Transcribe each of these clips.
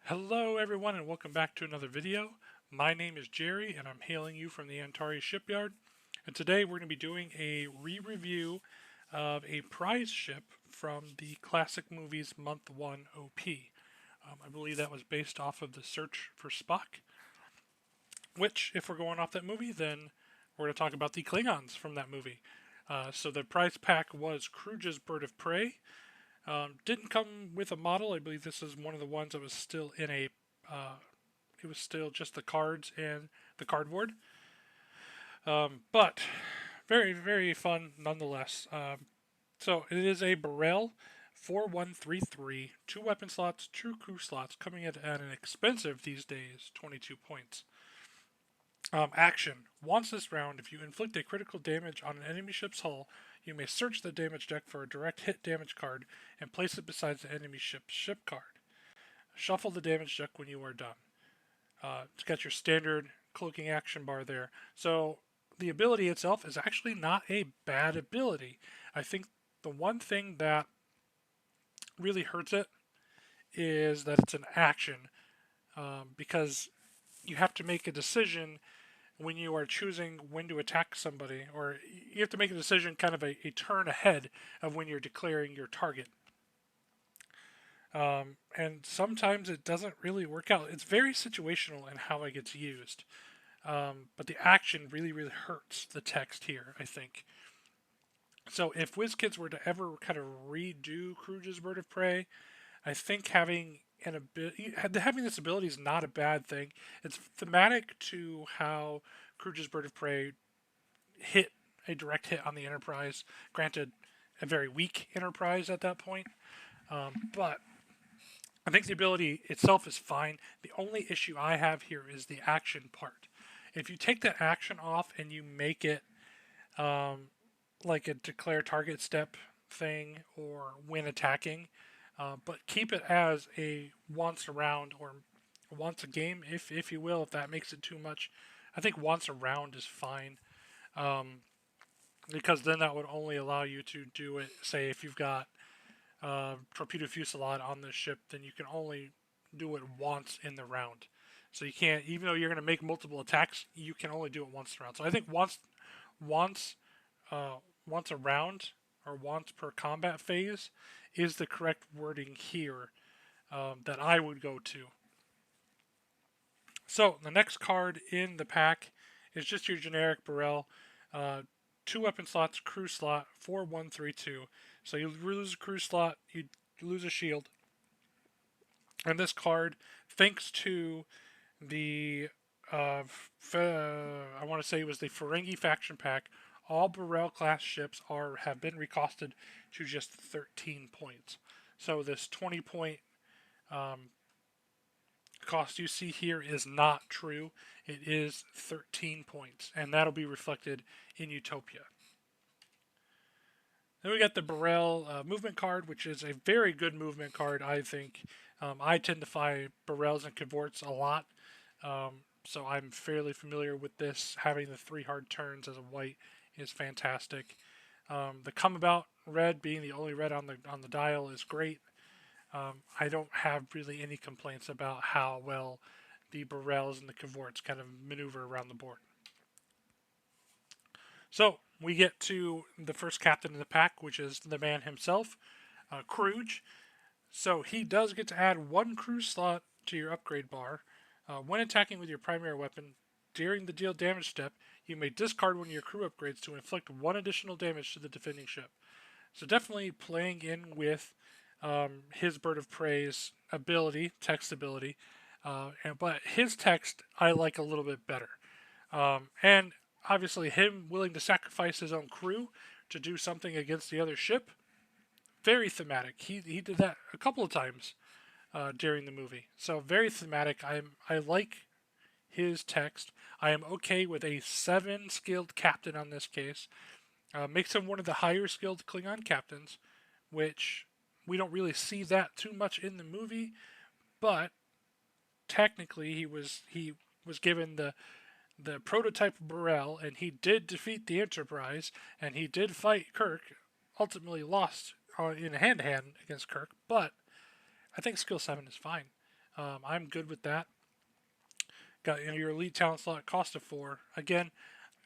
Hello everyone and welcome back to another video. My name is Jerry and I'm hailing you from the Antares shipyard. And today we're going to be doing a re-review of a prize ship from the classic movies Month 1 OP. I believe that was based off of the Search for Spock, which if we're going off that movie then we're going to talk about the Klingons from that movie. So the prize pack was Kruge's Bird of Prey. Didn't come with a model. I believe this is one of the ones that was still in a. It was still just the cards and the cardboard. But very, very fun nonetheless. So it is a Burrell 4133, two weapon slots, two crew slots, coming in at an expensive these days, 22 points. Action. Once this round, if you inflict a critical damage on an enemy ship's hull, you may search the damage deck for a direct hit damage card and place it beside the enemy ship's ship card. Shuffle the damage deck when you are done. It's got your standard cloaking action bar there. So the ability itself is actually not a bad ability. I think the one thing that really hurts it is that it's an action, because you have to make a decision when you are choosing when to attack somebody, or you have to make a decision kind of a turn ahead of when you're declaring your target. And sometimes it doesn't really work out. It's very situational in how it gets used. But the action really, really hurts the text here, I think. So if WizKids were to ever kind of redo Kruge's Bird of Prey, I think having this ability is not a bad thing. It's thematic to how Kruge's Bird of Prey hit a direct hit on the Enterprise. Granted, a very weak Enterprise at that point, but I think the ability itself is fine. The only issue I have here is the action part. If you take that action off and you make it like a declare target step thing or when attacking, but keep it as a once a round or once a game, if you will, if that makes it too much. I think once a round is fine, because then that would only allow you to do it, say, if you've got torpedo fusillade on this ship, then you can only do it once in the round. So you can't, even though you're going to make multiple attacks, you can only do it once around. So I think once, once a round or once per combat phase is the correct wording here, that I would go to. So the next card in the pack is just your generic Burrell. Two weapon slots, crew slot, 4132. So you lose a crew slot, you lose a shield. And this card, thanks to the I want to say it was the Ferengi faction pack, all Burrell class ships have been recosted to just 13 points. So this 20 point cost you see here is not true. It is 13 points, and that'll be reflected in Utopia. Then we got the Burrell movement card, which is a very good movement card, I think. I tend to find Burrells and Cavorts a lot, so I'm fairly familiar with this. Having the 3 hard turns as a white is fantastic. The come about red, being the only red on the dial, is great. I don't have really any complaints about how well the Burrells and the Cavorts kind of maneuver around the board. So we get to the first captain in the pack, which is the man himself, Kruge. So he does get to add 1 crew slot to your upgrade bar. When attacking with your primary weapon, during the deal damage step, you may discard one of your crew upgrades to inflict 1 additional damage to the defending ship. So definitely playing in with his Bird of Prey's ability, text ability, but his text I like a little bit better. And obviously him willing to sacrifice his own crew to do something against the other ship, very thematic. He did that a couple of times during the movie, so very thematic. I like his text. I am okay with a 7 skilled captain on this case. Makes him one of the higher skilled Klingon captains, which we don't really see that too much in the movie, but technically he was given the prototype Burrell, and he did defeat the Enterprise, and he did fight Kirk. Ultimately lost in hand-to-hand against Kirk, but I think skill 7 is fine. I'm good with that. Got your elite talent slot, cost of 4. Again,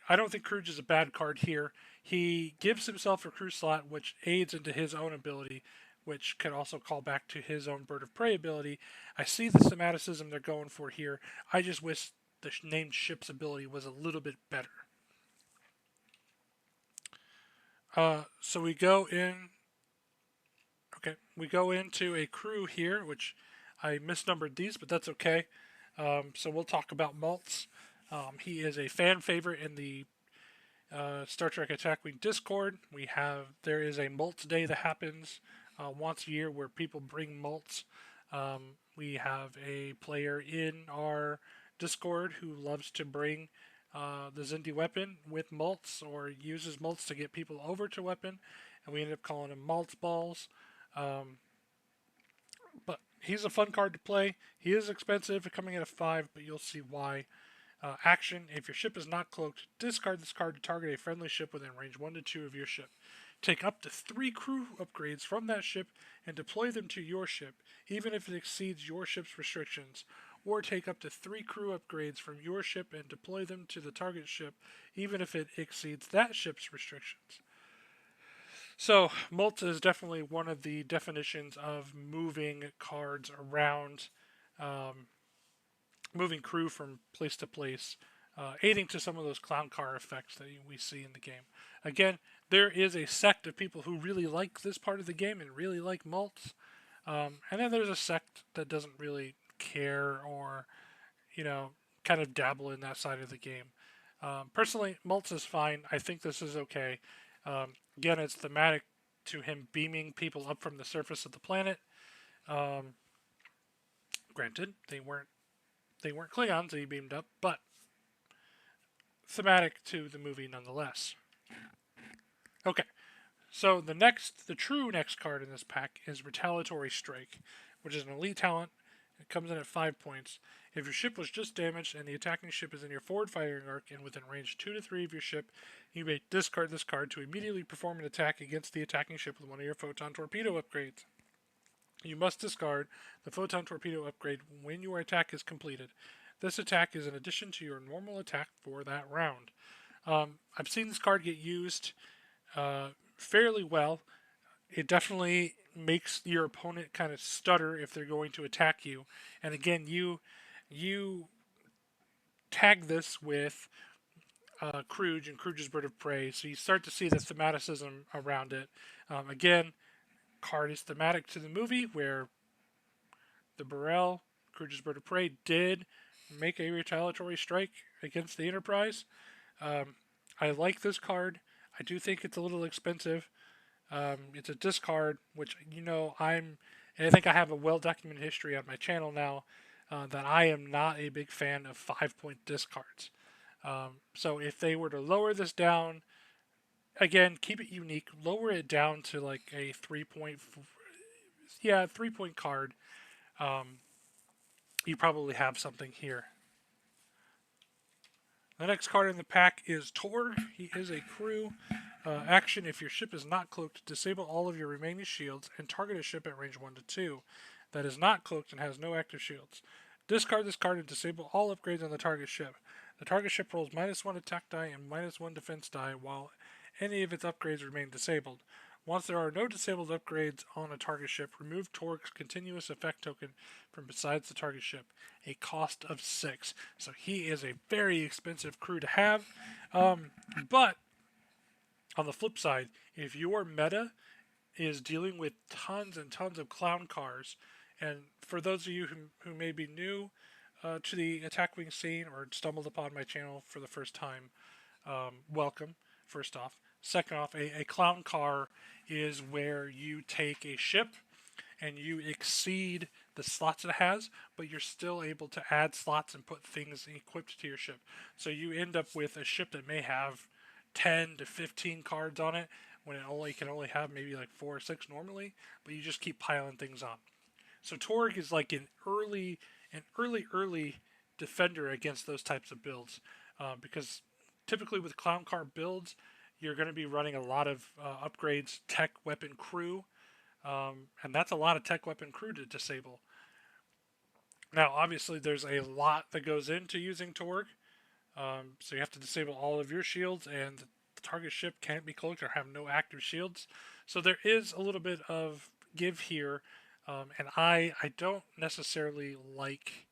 I don't think Kruge is a bad card here. He gives himself a crew slot, which aids into his own ability, which could also call back to his own Bird of Prey ability. I see the thematicism they're going for here. I just wish the named ship's ability was a little bit better. So we go in. Okay, we go into a crew here, which I misnumbered these, but that's okay. So we'll talk about Maltz. He is a fan favorite in the Star Trek Attack Wing Discord. There is a Maltz Day that happens once a year where people bring malts. We have a player in our Discord who loves to bring the Zindi weapon with malts or uses malts to get people over to weapon, and we end up calling him Maltz Balls. Um, but he's a fun card to play. He is expensive, coming at a 5, but you'll see why. Action: if your ship is not cloaked, discard this card to target a friendly ship within range 1 to 2 of your ship. Take up to 3 crew upgrades from that ship and deploy them to your ship, even if it exceeds your ship's restrictions. Or take up to 3 crew upgrades from your ship and deploy them to the target ship, even if it exceeds that ship's restrictions. So, Malta is definitely one of the definitions of moving cards around, um, moving crew from place to place, aiding to some of those clown car effects that we see in the game. Again, there is a sect of people who really like this part of the game and really like malts, and then there's a sect that doesn't really care or, you know, kind of dabble in that side of the game. Personally, malts is fine. I think this is okay. Again, it's thematic to him beaming people up from the surface of the planet. Um, Granted, they weren't Klingons that he beamed up, but thematic to the movie nonetheless. Okay, so the true next card in this pack is Retaliatory Strike, which is an elite talent. It comes in at 5 points. If your ship was just damaged and the attacking ship is in your forward firing arc and within range 2 to 3 of your ship, you may discard this card to immediately perform an attack against the attacking ship with one of your photon torpedo upgrades. You must discard the photon torpedo upgrade when your attack is completed. This attack is an addition to your normal attack for that round. I've seen this card get used fairly well. It definitely makes your opponent kind of stutter if they're going to attack you. And again, you tag this with Kruge and Kruge's Bird of Prey, so you start to see the thematicism around it. Again, card is thematic to the movie where the Burrell, Kruge's Bird of Prey, did make a retaliatory strike against the Enterprise. I like this card. I do think it's a little expensive. It's a discard, which and I think I have a well documented history on my channel now that I am not a big fan of 5 point discards. So if they were to lower this down, again, keep it unique, lower it down to like a 3 point, yeah, 3 point card, you probably have something here. The next card in the pack is Torg. He is a crew. Action: if your ship is not cloaked, disable all of your remaining shields and target a ship at range 1 to 2 that is not cloaked and has no active shields. Discard this card and disable all upgrades on the target ship. The target ship rolls -1 attack die and -1 defense die while any of its upgrades remain disabled. Once there are no disabled upgrades on a target ship, remove Torg's continuous effect token from besides the target ship, a cost of 6. So he is a very expensive crew to have. But on the flip side, if your meta is dealing with tons and tons of clown cars, and for those of you who may be new to the Attack Wing scene or stumbled upon my channel for the first time, welcome, first off. Second off, a clown car is where you take a ship and you exceed the slots it has, but you're still able to add slots and put things equipped to your ship. So you end up with a ship that may have 10 to 15 cards on it when it can only have maybe like 4 or 6 normally, but you just keep piling things on. So Torg is like an early defender against those types of builds, because typically with clown car builds, you're going to be running a lot of upgrades, tech, weapon, crew, and that's a lot of tech, weapon, crew to disable. Now, obviously, there's a lot that goes into using Torg. So you have to disable all of your shields, and the target ship can't be cloaked or have no active shields. So there is a little bit of give here, and I don't necessarily like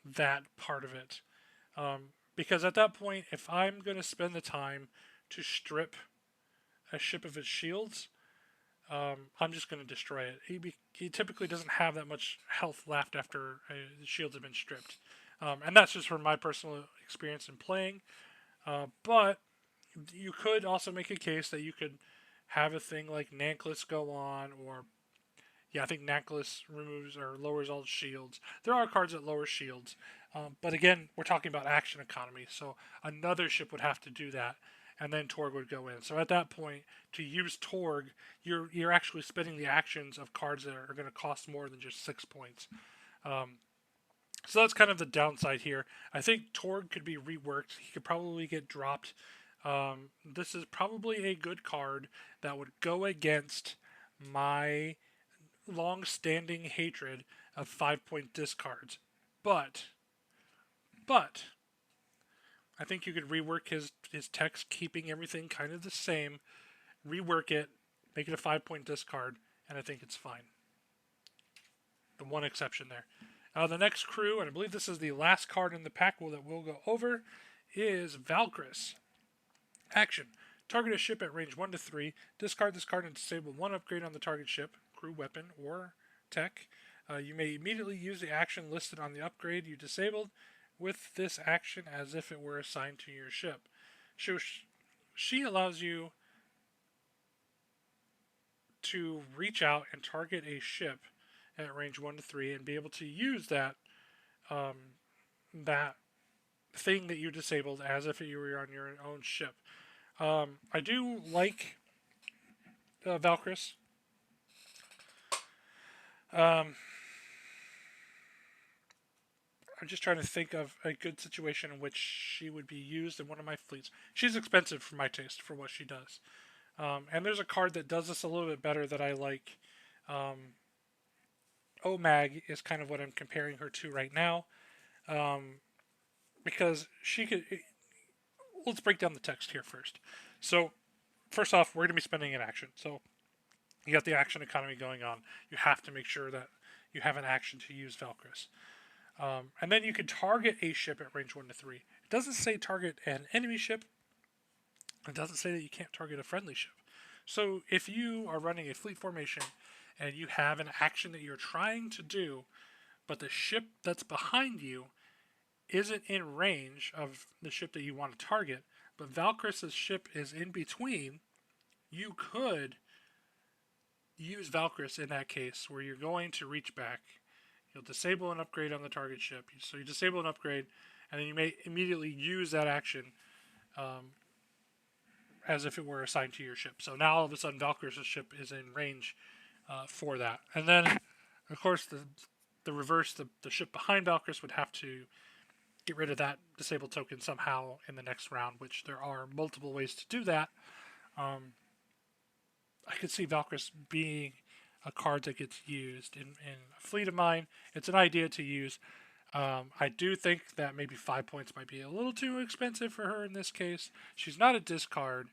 that part of it. Because at that point, if I'm going to spend the time to strip a ship of its shields, I'm just going to destroy it. He typically doesn't have that much health left after the shields have been stripped. And that's just from my personal experience in playing. But you could also make a case that you could have a thing like Nanklis go on, or yeah, I think Nanklis removes or lowers all shields. There are cards that lower shields, but again, we're talking about action economy, so another ship would have to do that, and then Torg would go in. So at that point, to use Torg, you're actually spending the actions of cards that are going to cost more than just 6 points. So that's kind of the downside here. I think Torg could be reworked. He could probably get dropped. This is probably a good card that would go against my long-standing hatred of 5-point discards. But I think you could rework his text, keeping everything kind of the same, rework it, make it a 5-point discard, and I think it's fine. The one exception there. The next crew, and I believe this is the last card in the pack that we'll go over, is Valkyris. Action. Target a ship at range 1 to 3. Discard this card and disable one upgrade on the target ship, crew, weapon, or tech. You may immediately use the action listed on the upgrade you disabled with this action as if it were assigned to your ship. She allows you to reach out and target a ship at range 1 to 3 and be able to use that that thing that you disabled as if you were on your own ship. I do like Valkyris. I'm just trying to think of a good situation in which she would be used in one of my fleets. She's expensive for my taste for what she does. And there's a card that does this a little bit better that I like. OMAG is kind of what I'm comparing her to right now. Because she could. Let's break down the text here first. So, first off, we're going to be spending an action. So, you got the action economy going on. You have to make sure that you have an action to use Valkyris. And then you can target a ship at range 1 to 3. It doesn't say target an enemy ship. It doesn't say that you can't target a friendly ship. So if you are running a fleet formation and you have an action that you're trying to do, but the ship that's behind you isn't in range of the ship that you want to target, but Valkyris' ship is in between, you could use Valkyris in that case where you're going to reach back. You'll disable an upgrade on the target ship. So you disable an upgrade, and then you may immediately use that action as if it were assigned to your ship. So now all of a sudden Valkyris' ship is in range for that. And then, of course, the reverse, the ship behind Valkyris would have to get rid of that disabled token somehow in the next round, which there are multiple ways to do that. I could see Valkyris being a card that gets used in a fleet of mine. It's an idea to use. I do think that maybe 5 points might be a little too expensive for her in this case. She's not a discard.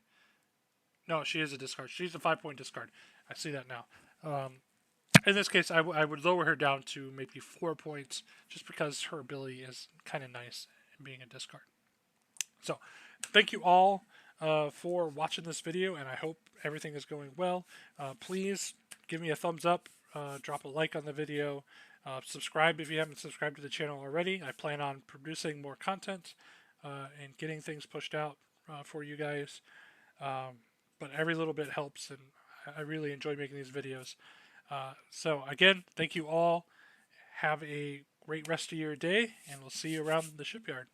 No, she is a discard. She's a 5-point discard. I see that now. In this case, I would lower her down to maybe 4 points just because her ability is kind of nice in being a discard. So, thank you all for watching this video, and I hope everything is going well. Please give me a thumbs up, drop a like on the video, subscribe if you haven't subscribed to the channel already. I plan on producing more content and getting things pushed out for you guys. But every little bit helps, and I really enjoy making these videos. So again, thank you all. Have a great rest of your day, and we'll see you around the shipyard.